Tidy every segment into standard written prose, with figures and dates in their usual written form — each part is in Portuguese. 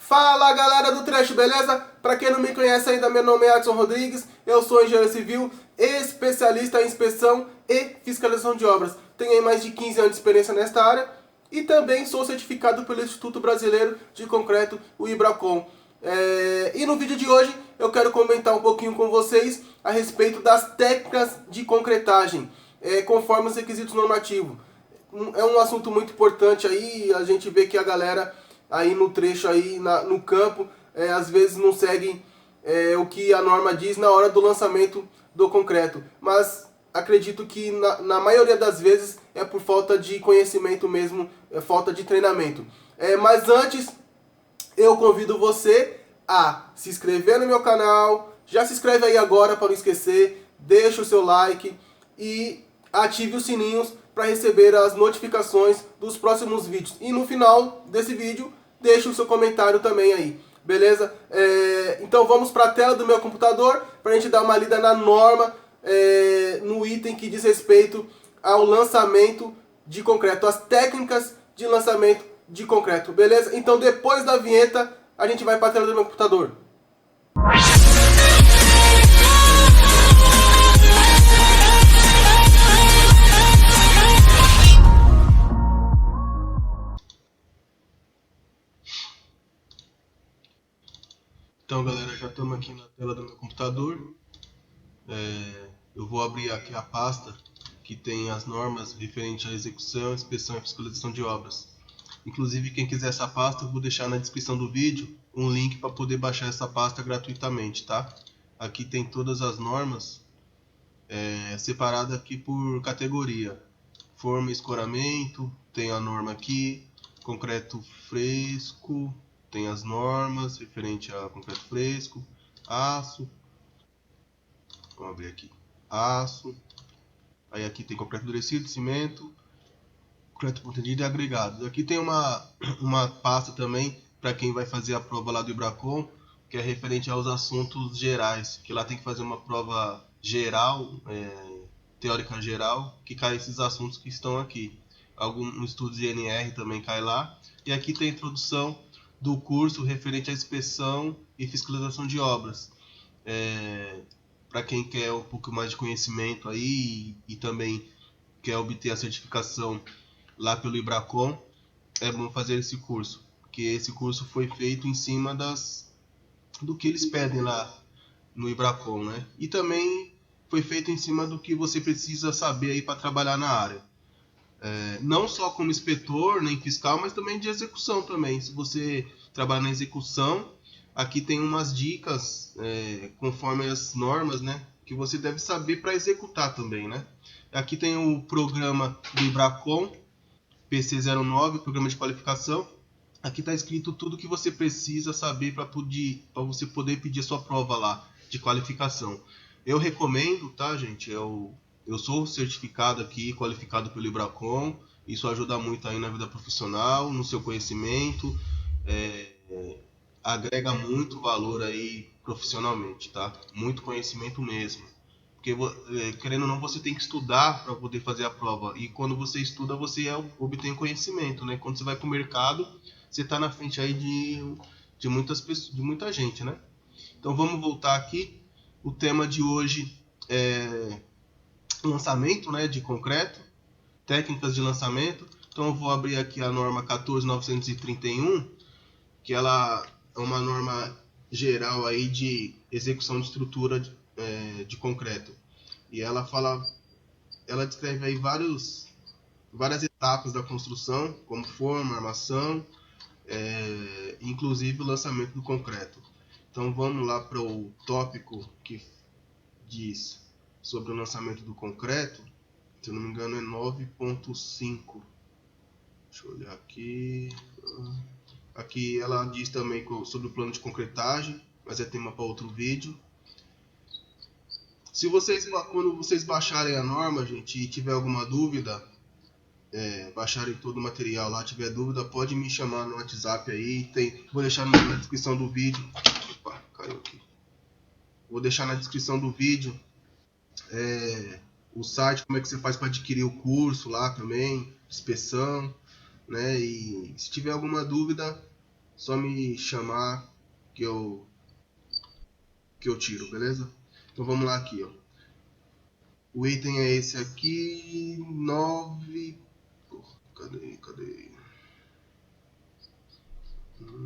Fala galera do Trash, beleza? Pra quem não me conhece ainda, meu nome é Adson Rodrigues, eu sou engenheiro civil, especialista em inspeção e fiscalização de obras. Tenho aí mais de 15 anos de experiência nesta área e também sou certificado pelo Instituto Brasileiro de Concreto, o IBRACON. E no vídeo de hoje eu quero comentar um pouquinho com vocês a respeito das técnicas de concretagem, conforme os requisitos normativos. É um assunto muito importante aí, a gente vê que a galera aí no trecho aí no campo às vezes não seguem o que a norma diz na hora do lançamento do concreto, mas acredito que na maioria das vezes é por falta de conhecimento mesmo, falta de treinamento. Mas antes eu convido você a se inscrever no meu canal, já se inscreve aí agora para não esquecer, deixa o seu like e ative os sininhos para receber as notificações dos próximos vídeos. E no final desse vídeo, deixa o seu comentário também aí, beleza? Então vamos para a tela do meu computador para a gente dar uma lida na norma, no item que diz respeito ao lançamento de concreto, as técnicas de lançamento de concreto, beleza? Então depois da vinheta, a gente vai para a tela do meu computador. Então galera, já estamos aqui na tela do meu computador. Eu vou abrir aqui a pasta que tem as normas referentes à execução, inspeção e fiscalização de obras. Inclusive, quem quiser essa pasta, eu vou deixar na descrição do vídeo um link para poder baixar essa pasta gratuitamente, tá? Aqui tem todas as normas separadas aqui por categoria. Forma e escoramento, tem a norma aqui. Concreto fresco, tem as normas referente a concreto fresco. Aço, vamos abrir aqui, aço. Aí aqui tem concreto endurecido, cimento, concreto protegido e agregados. Aqui tem uma pasta também para quem vai fazer a prova lá do IBRACON, que é referente aos assuntos gerais, que lá tem que fazer uma prova geral, teórica geral, que cai esses assuntos que estão aqui. Algum estudo de NR também cai lá. E aqui tem a introdução do curso referente à inspeção e fiscalização de obras. Para quem quer um pouco mais de conhecimento aí e também quer obter a certificação lá pelo IBRACON, é bom fazer esse curso, porque esse curso foi feito em cima do que eles pedem lá no IBRACON, né? E também foi feito em cima do que você precisa saber aí para trabalhar na área. Não só como inspetor, nem fiscal, mas também de execução também. Se você trabalha na execução, aqui tem umas dicas conforme as normas, né, que você deve saber para executar também, né? Aqui tem o programa do IBRACON, PC09, programa de qualificação. Aqui está escrito tudo que você precisa saber para você poder pedir a sua prova lá de qualificação. Eu recomendo, tá, gente? Eu sou certificado aqui, qualificado pelo IBRACON. Isso ajuda muito aí na vida profissional, no seu conhecimento. Agrega muito valor aí profissionalmente, tá? Muito conhecimento mesmo. Porque, querendo ou não, você tem que estudar para poder fazer a prova. E quando você estuda, você obtém conhecimento, né? Quando você vai para o mercado, você está na frente aí de muitas pessoas, de muita gente, né? Então vamos voltar aqui. O tema de hoje é lançamento, né, de concreto, técnicas de lançamento. Então eu vou abrir aqui a norma 14.931, que ela é uma norma geral aí de execução de estrutura de concreto. E ela descreve aí várias etapas da construção, como forma, armação, inclusive o lançamento do concreto. Então vamos lá para o tópico que diz sobre o lançamento do concreto. Se eu não me engano é 9.5. Deixa eu olhar aqui. Aqui ela diz também sobre o plano de concretagem, mas é tema para outro vídeo. Quando vocês baixarem a norma, gente, e tiver alguma dúvida, baixarem todo o material lá, tiver dúvida, pode me chamar no WhatsApp aí. Vou deixar na descrição do vídeo. Opa, caiu aqui. Vou deixar na descrição do vídeo o site, como é que você faz para adquirir o curso lá também, inspeção, né? E se tiver alguma dúvida, só me chamar que eu tiro, beleza? Então vamos lá aqui, ó. O item é esse aqui, 9. Cadê?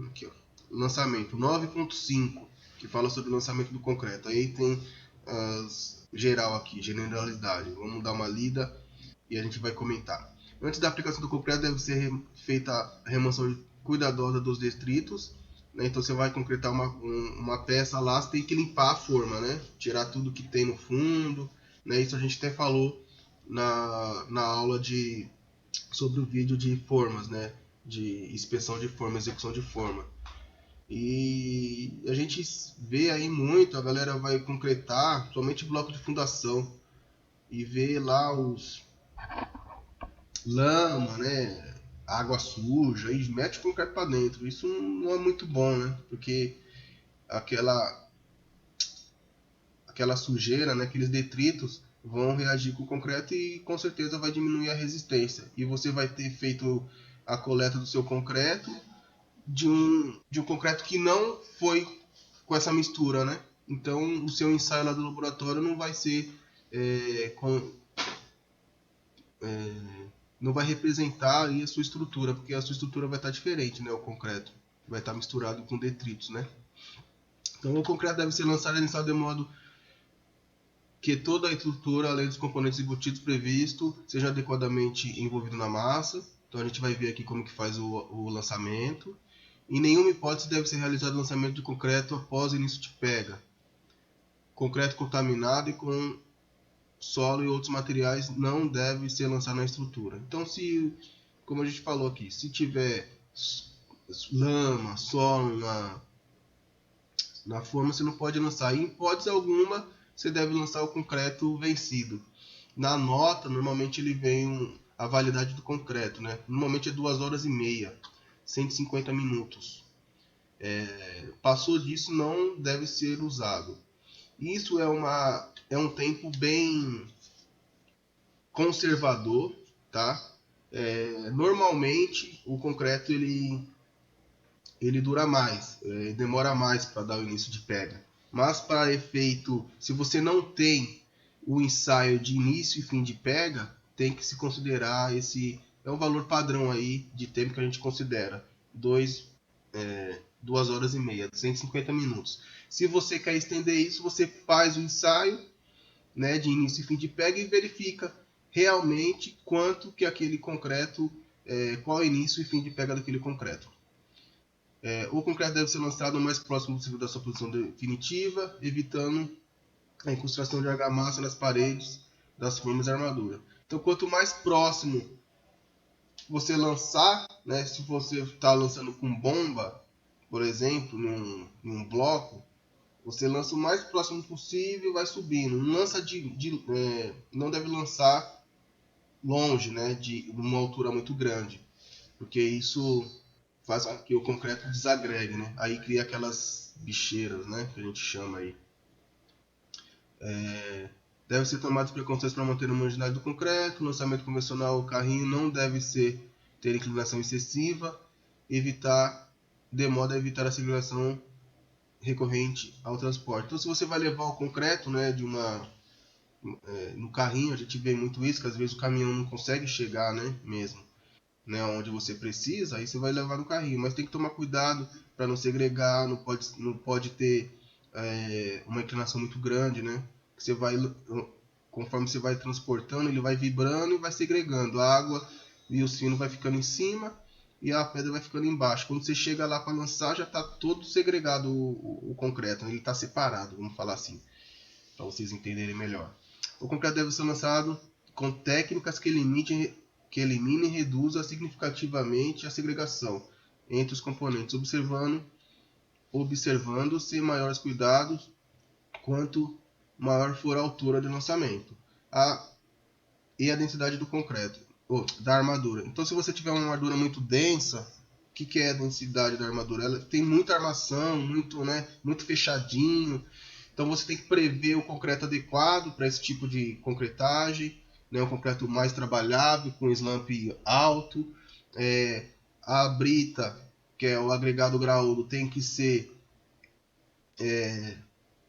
Aqui, ó. Lançamento 9.5, que fala sobre o lançamento do concreto. Aí tem geral aqui, generalidade. Vamos dar uma lida e a gente vai comentar. Antes da aplicação do concreto deve ser feita a remoção cuidadosa dos detritos, né? Então você vai concretar uma peça lá, você tem que limpar a forma, né? Tirar tudo que tem no fundo, né? Isso a gente até falou na aula sobre o vídeo de formas, né? De inspeção de forma, execução de forma. E a gente vê aí muito, a galera vai concretar somente bloco de fundação e vê lá os lama, né? Água suja e mete o concreto para dentro. Isso não é muito bom, né? Porque aquela sujeira, né? Aqueles detritos vão reagir com o concreto e com certeza vai diminuir a resistência. E você vai ter feito a coleta do seu concreto de um concreto que não foi com essa mistura, né? Então o seu ensaio lá do laboratório não vai ser não vai representar aí a sua estrutura, porque a sua estrutura vai estar diferente, né? O concreto vai estar misturado com detritos, né? Então o concreto deve ser lançado e iniciado de modo que toda a estrutura, além dos componentes embutidos previsto, seja adequadamente envolvido na massa. Então a gente vai ver aqui como que faz o lançamento. Em nenhuma hipótese deve ser realizado o lançamento de concreto após o início de pega. Concreto contaminado e com solo e outros materiais não deve ser lançado na estrutura. Então, como a gente falou aqui, se tiver lama, solo na forma, você não pode lançar. Em hipótese alguma, você deve lançar o concreto vencido. Na nota, normalmente ele vem a validade do concreto, né? Normalmente é 2 horas e meia, 150 minutos. Passou disso, não deve ser usado. Isso é um tempo bem conservador, tá? Normalmente o concreto ele dura mais, demora mais para dar o início de pega. Mas para efeito, se você não tem o ensaio de início e fim de pega, tem que se considerar esse é um valor padrão aí de tempo que a gente considera 2 horas e meia, 150 minutos. Se você quer estender isso, você faz o ensaio, né, de início e fim de pega e verifica realmente quanto que aquele concreto, qual é o início e fim de pega daquele concreto. O concreto deve ser lançado o mais próximo possível da sua posição definitiva, evitando a incrustação de argamassa nas paredes das formas da armadura. Então, quanto mais próximo você lançar, né, se você está lançando com bomba, por exemplo, num bloco, você lança o mais próximo possível e vai subindo. Não lança não deve lançar longe, né, de uma altura muito grande, porque isso faz com que o concreto desagregue, né? Aí cria aquelas bicheiras, né, que a gente chama aí. Deve ser tomadas precauções para manter a homogeneidade do concreto. O lançamento convencional, o carrinho não deve ter inclinação excessiva, de modo a evitar a segregação recorrente ao transporte. Então, se você vai levar o concreto, né, no carrinho, a gente vê muito isso, que às vezes o caminhão não consegue chegar, né, mesmo, né, onde você precisa, aí você vai levar no carrinho, mas tem que tomar cuidado para não segregar, não pode ter uma inclinação muito grande, né, que você vai, conforme você vai transportando, ele vai vibrando e vai segregando, a água e o sino vai ficando em cima e a pedra vai ficando embaixo. Quando você chega lá para lançar, já está todo segregado o concreto, né? Ele está separado, vamos falar assim, para vocês entenderem melhor. O concreto deve ser lançado com técnicas que eliminem e reduzam significativamente a segregação entre os componentes, observando-se maiores cuidados quanto maior for a altura de lançamento e a densidade do concreto, da armadura. Então, se você tiver uma armadura muito densa, o que é a densidade da armadura? Ela tem muita armação, muito fechadinho. Então, você tem que prever o concreto adequado para esse tipo de concretagem, né? Um concreto mais trabalhável, com slump alto. A brita que é o agregado graúdo, tem que ser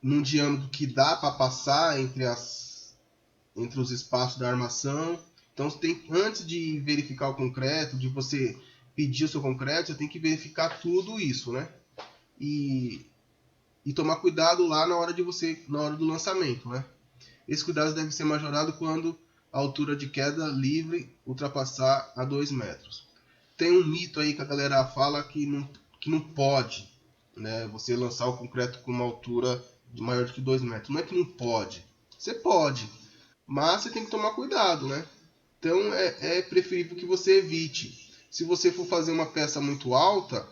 num diâmetro que dá para passar entre os espaços da armação. Então, antes de verificar o concreto, de você pedir o seu concreto, você tem que verificar tudo isso, né? E tomar cuidado lá na hora do lançamento, né? Esse cuidado deve ser majorado quando a altura de queda livre ultrapassar a 2 metros. Tem um mito aí que a galera fala que não pode, né, você lançar o concreto com uma altura maior do que 2 metros. Não é que não pode, você pode, mas você tem que tomar cuidado, né? Então é preferível que você evite. Se você for fazer uma peça muito alta,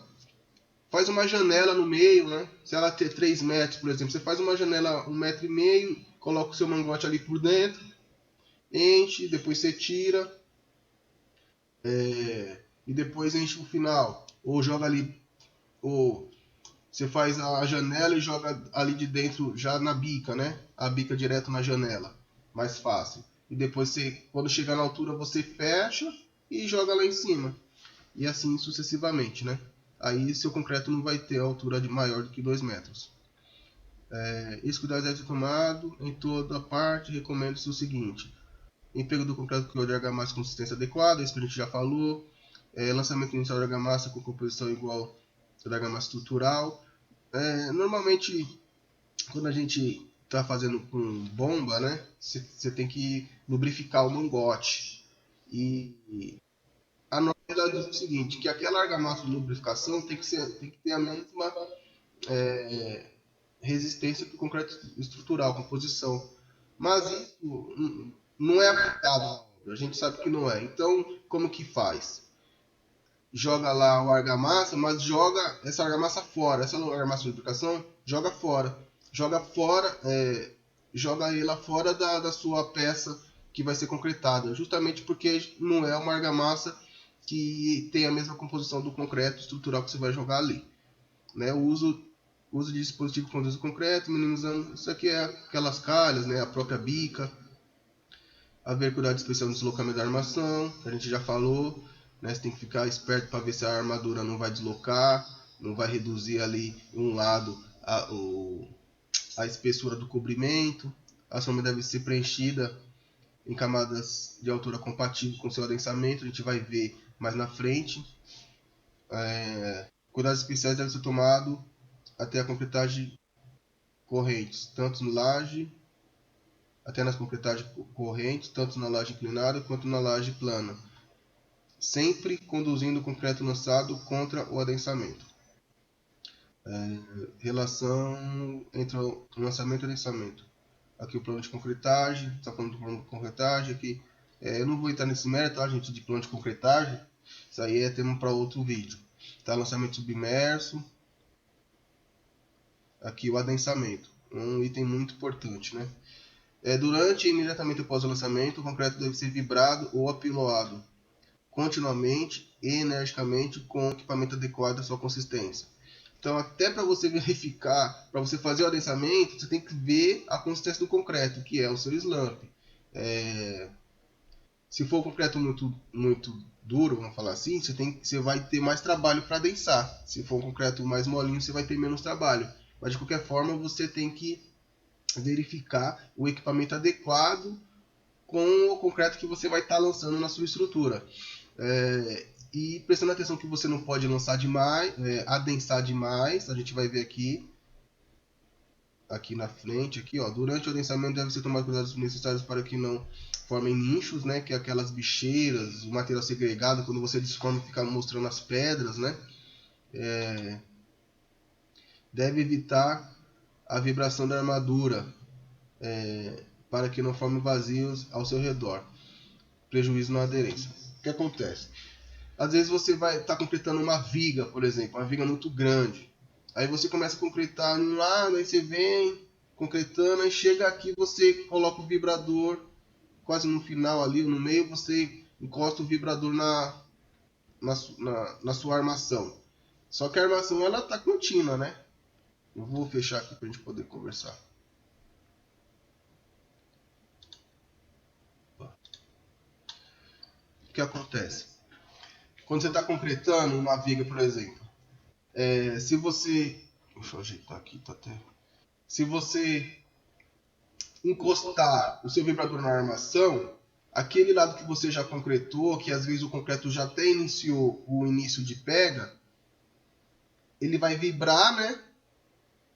faz uma janela no meio, né? Se ela ter 3 metros, por exemplo, você faz uma janela 1,5 m, coloca o seu mangote ali por dentro, enche, depois você tira, e depois enche o final. Ou joga ali, ou você faz a janela e joga ali de dentro já na bica, né? A bica direto na janela, mais fácil. E depois quando chegar na altura, você fecha e joga lá em cima. E assim sucessivamente, né? Aí seu concreto não vai ter altura de maior do que 2 metros. Esse cuidado deve ser tomado em toda parte. Recomendo-se o seguinte: emprego do concreto com de argamassa com consistência adequada, isso que a gente já falou. Lançamento inicial de argamassa com composição igual à da argamassa estrutural. Normalmente, quando a gente está fazendo com bomba, né, você tem que lubrificar o mangote. E a norma diz o seguinte, que aquela argamassa de lubrificação tem que ter a mesma resistência que o concreto estrutural, composição. Mas isso não é aplicado na obra, a gente sabe que não é. Então, como que faz? Joga lá o argamassa, mas joga essa argamassa fora. Essa argamassa de lubrificação, joga fora. Joga fora, joga ela fora da sua peça que vai ser concretada. Justamente porque não é uma argamassa que tem a mesma composição do concreto estrutural que você vai jogar ali. Né? O uso de dispositivo que conduz o concreto, minimizando. Isso aqui é aquelas calhas, né? A própria bica. Haver cuidado especial no deslocamento da armação, que a gente já falou. Né? Você tem que ficar esperto para ver se a armadura não vai deslocar, não vai reduzir ali um lado a espessura do cobrimento. A sombra deve ser preenchida em camadas de altura compatível com seu adensamento. A gente vai ver mais na frente. Cuidados especiais devem ser tomados até a concretagem correntes, tanto no laje, até nas concretagens correntes, tanto na laje inclinada quanto na laje plana, sempre conduzindo o concreto lançado contra o adensamento. Relação entre o lançamento e o adensamento. Aqui o plano de concretagem, está falando do plano de concretagem aqui. Eu não vou entrar nesse mérito, tá, gente, de plano de concretagem. Isso aí é tema para outro vídeo. Tá, lançamento submerso. Aqui o adensamento, um item muito importante, né? Durante e imediatamente após o lançamento, o concreto deve ser vibrado ou apiloado continuamente e energicamente com o equipamento adequado à sua consistência. Então, até para você verificar, para você fazer o adensamento, você tem que ver a consistência do concreto, que é o seu slump. Se for um concreto muito duro, vamos falar assim, você vai ter mais trabalho para adensar. Se for um concreto mais molinho, você vai ter menos trabalho. Mas de qualquer forma, você tem que verificar o equipamento adequado com o concreto que você vai estar lançando na sua estrutura. E prestando atenção que você não pode lançar demais, adensar demais. A gente vai ver aqui na frente, aqui, ó. Durante o adensamento deve ser tomado cuidados necessários para que não formem nichos, né? Que é aquelas bicheiras, o material segregado, quando você desforma fica mostrando as pedras, né? Deve evitar a vibração da armadura, para que não forme vazios ao seu redor, prejuízo na aderência. O que acontece? Às vezes você vai estar concretando uma viga, por exemplo, uma viga muito grande. Aí você começa a concretar um lado, aí você vem concretando, aí chega aqui, você coloca o vibrador quase no final ali, no meio, você encosta o vibrador na sua armação. Só que a armação ela está contínua, né? Eu vou fechar aqui para a gente poder conversar. O que acontece? Quando você está concretando uma viga, por exemplo, Se você... Deixa eu ajeitar aqui, tá até... Se você encostar o seu vibrador na armação, aquele lado que você já concretou, que às vezes o concreto já até iniciou o início de pega, ele vai vibrar, né?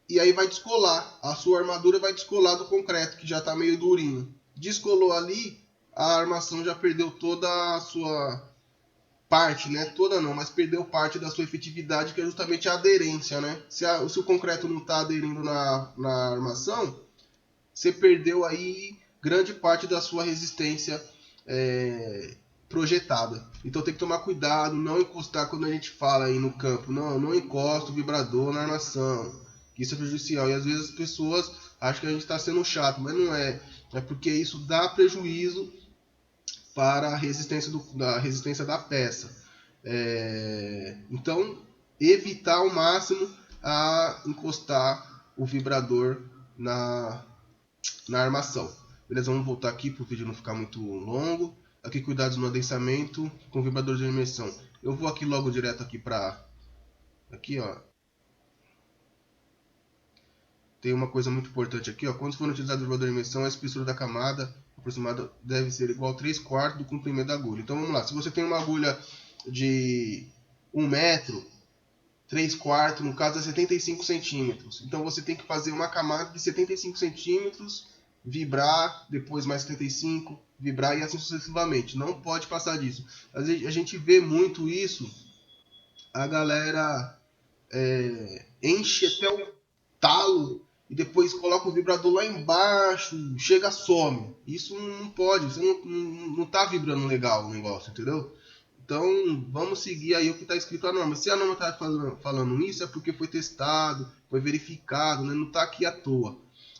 E aí vai descolar. A sua armadura vai descolar do concreto, que já está meio durinho. Descolou ali, a armação já perdeu toda a sua parte, né? Toda não, mas perdeu parte da sua efetividade, que é justamente a aderência, né? Se o concreto não está aderindo na armação, você perdeu aí grande parte da sua resistência projetada. Então tem que tomar cuidado, não encostar quando a gente fala aí no campo. Não encosta o vibrador na armação. Isso é prejudicial. E às vezes as pessoas acham que a gente está sendo chato, mas não é. É porque isso dá prejuízo para a resistência da peça. Então, evitar ao máximo a encostar o vibrador na armação. Beleza, vamos voltar aqui para o vídeo não ficar muito longo. Aqui, cuidados no adensamento com vibrador de imersão. Eu vou aqui logo direto aqui para... Aqui, ó. Tem uma coisa muito importante aqui, ó. Quando for utilizado o vibrador de imersão, a espessura da camada aproximada deve ser igual a 3/4 do comprimento da agulha. Então vamos lá, se você tem uma agulha de 1 metro, 3/4, no caso é 75 centímetros. Então você tem que fazer uma camada de 75 centímetros, vibrar, depois mais 75, vibrar e assim sucessivamente. Não pode passar disso. A gente vê muito isso, a galera enche até o talo e depois coloca o vibrador lá embaixo, chega some. Isso não pode, você não tá vibrando legal o negócio, entendeu? Então, vamos seguir aí o que está escrito na norma. Se a norma está falando isso, é porque foi testado, foi verificado, né? Não está aqui à toa.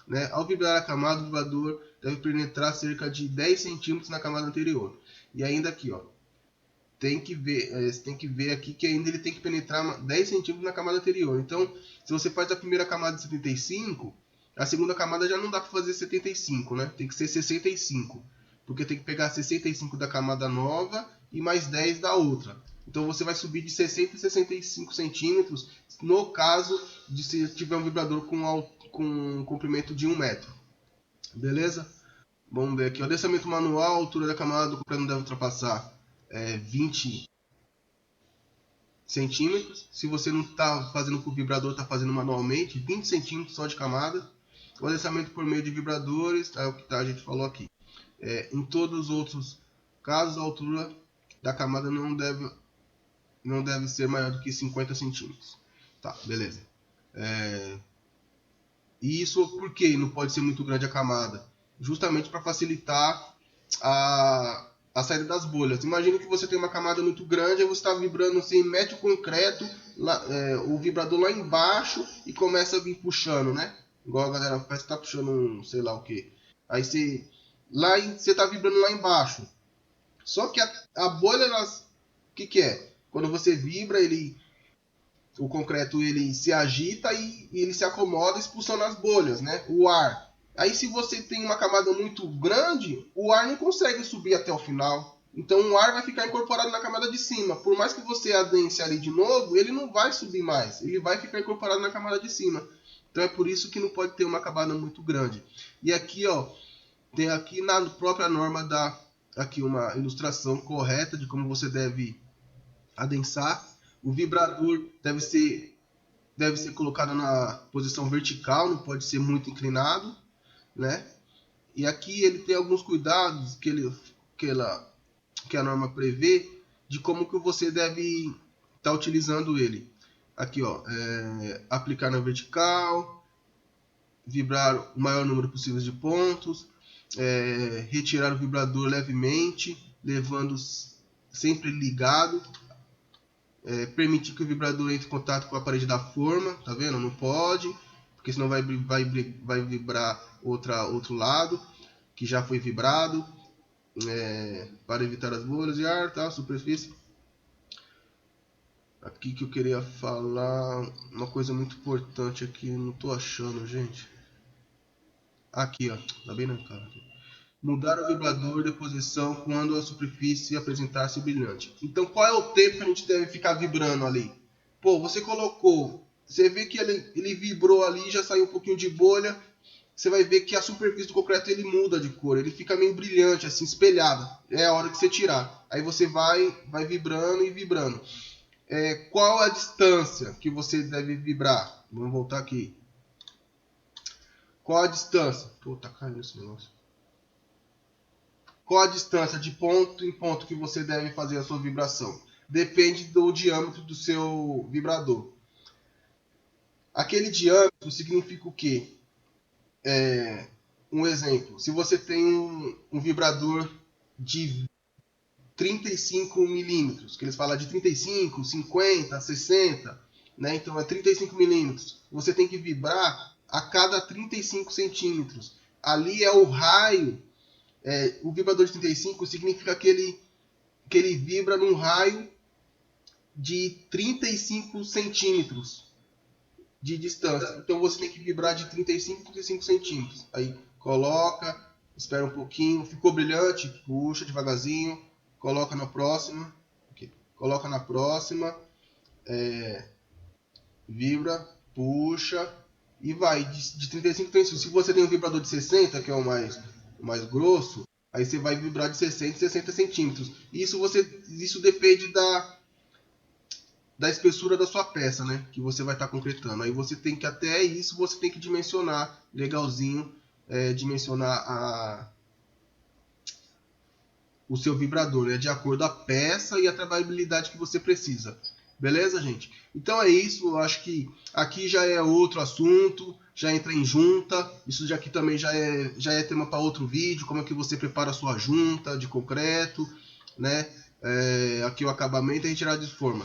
Né? Ao vibrar a camada, o vibrador deve penetrar cerca de 10 centímetros na camada anterior. E ainda aqui, ó, você tem que ver aqui que ainda ele tem que penetrar 10 centímetros na camada anterior. Então, se você faz a primeira camada de 75, a segunda camada já não dá para fazer 75, né? Tem que ser 65, porque tem que pegar 65 da camada nova e mais 10 da outra. Então você vai subir de 60 a 65 centímetros no caso de se tiver um vibrador com um comprimento de 1 metro. Beleza? Vamos ver aqui. O adensamento manual, a altura da camada do comprimento não deve ultrapassar 20 centímetros. Se você não está fazendo com o vibrador, está fazendo manualmente, 20 centímetros só de camada. O adensamento por meio de vibradores, é o que a gente falou aqui. Em todos os outros casos, a altura da camada não deve ser maior do que 50 centímetros. Tá, beleza. E isso por que não pode ser muito grande a camada? Justamente para facilitar a saída das bolhas. Imagina que você tem uma camada muito grande, aí você está vibrando assim, mete o concreto, o vibrador lá embaixo e começa a vir puxando, né? Igual a galera parece que está puxando um sei lá o que. Aí você está vibrando lá embaixo. Só que a bolha, o que é? Quando você vibra, o concreto ele se agita e ele se acomoda expulsando as bolhas, né? O ar. Aí se você tem uma camada muito grande, o ar não consegue subir até o final. Então o ar vai ficar incorporado na camada de cima. Por mais que você adense ali de novo, ele não vai subir mais. Ele vai ficar incorporado na camada de cima. Então é por isso que não pode ter uma camada muito grande. E aqui, ó, tem aqui na própria norma aqui uma ilustração correta de como você deve adensar. O vibrador deve ser colocado na posição vertical, não pode ser muito inclinado, né? E aqui ele tem alguns cuidados que a norma prevê de como que você deve estar utilizando ele. Aqui, ó, aplicar na vertical, vibrar o maior número possível de pontos, retirar o vibrador levemente, levando sempre ligado, permitir que o vibrador entre em contato com a parede da forma, tá vendo? Não pode, porque senão vai vibrar outro lado que já foi vibrado, para evitar as bolhas de ar, tá? Superfície. Aqui que eu queria falar uma coisa muito importante aqui, não tô achando, gente. Aqui, ó, tá bem na cara. Mudar o vibrador de posição quando a superfície apresentar-se brilhante. Então, qual é o tempo que a gente deve ficar vibrando ali? Pô, você colocou, você vê que ele vibrou ali, já saiu um pouquinho de bolha. Você vai ver que a superfície do concreto ele muda de cor, ele fica meio brilhante, assim, espelhado. É a hora que você tirar. Aí você vai vibrando e vibrando. Qual a distância que você deve vibrar? Vamos voltar aqui. Qual a distância? Pô, tá caindo esse negócio. Qual a distância de ponto em ponto que você deve fazer a sua vibração? Depende do diâmetro do seu vibrador. Aquele diâmetro significa o quê? Um exemplo. Se você tem um vibrador de 35 milímetros, que eles falam de 35, 50, 60, né? Então é 35 milímetros. Você tem que vibrar a cada 35 centímetros. Ali é o raio. O vibrador de 35 significa que ele vibra num raio de 35 centímetros de distância. Então você tem que vibrar de 35 a 35 centímetros. Aí coloca, espera um pouquinho, ficou brilhante, puxa devagarzinho, coloca na próxima, coloca na próxima, vibra, puxa e vai de 35 a 35. Se você tem um vibrador de 60, que é o mais grosso, aí você vai vibrar de 60 a 60 centímetros. Isso depende da espessura da sua peça, né? Que você vai estar concretando. Aí você tem que, até isso, você tem que dimensionar legalzinho, dimensionar o seu vibrador, né? De acordo com a peça e a trabalhabilidade que você precisa. Beleza, gente? Então é isso. Eu acho que aqui já é outro assunto, já entra em junta. Isso já aqui também já é tema para outro vídeo. Como é que você prepara a sua junta de concreto, né? Aqui o acabamento e a retirada de forma.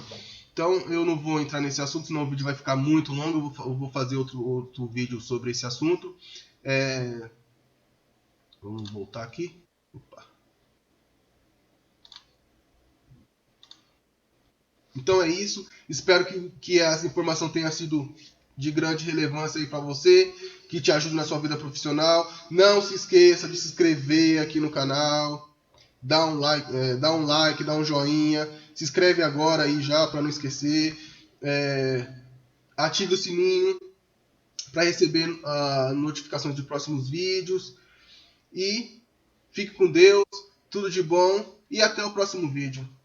Então eu não vou entrar nesse assunto, senão o vídeo vai ficar muito longo. Eu vou fazer outro vídeo sobre esse assunto. Vamos voltar aqui. Opa. Então é isso. Espero que essa informação tenha sido de grande relevância aí para você, que te ajude na sua vida profissional. Não se esqueça de se inscrever aqui no canal, dá um like, dá um joinha, se inscreve agora aí já para não esquecer. Ative o sininho para receber notificações de próximos vídeos. E fique com Deus, tudo de bom e até o próximo vídeo.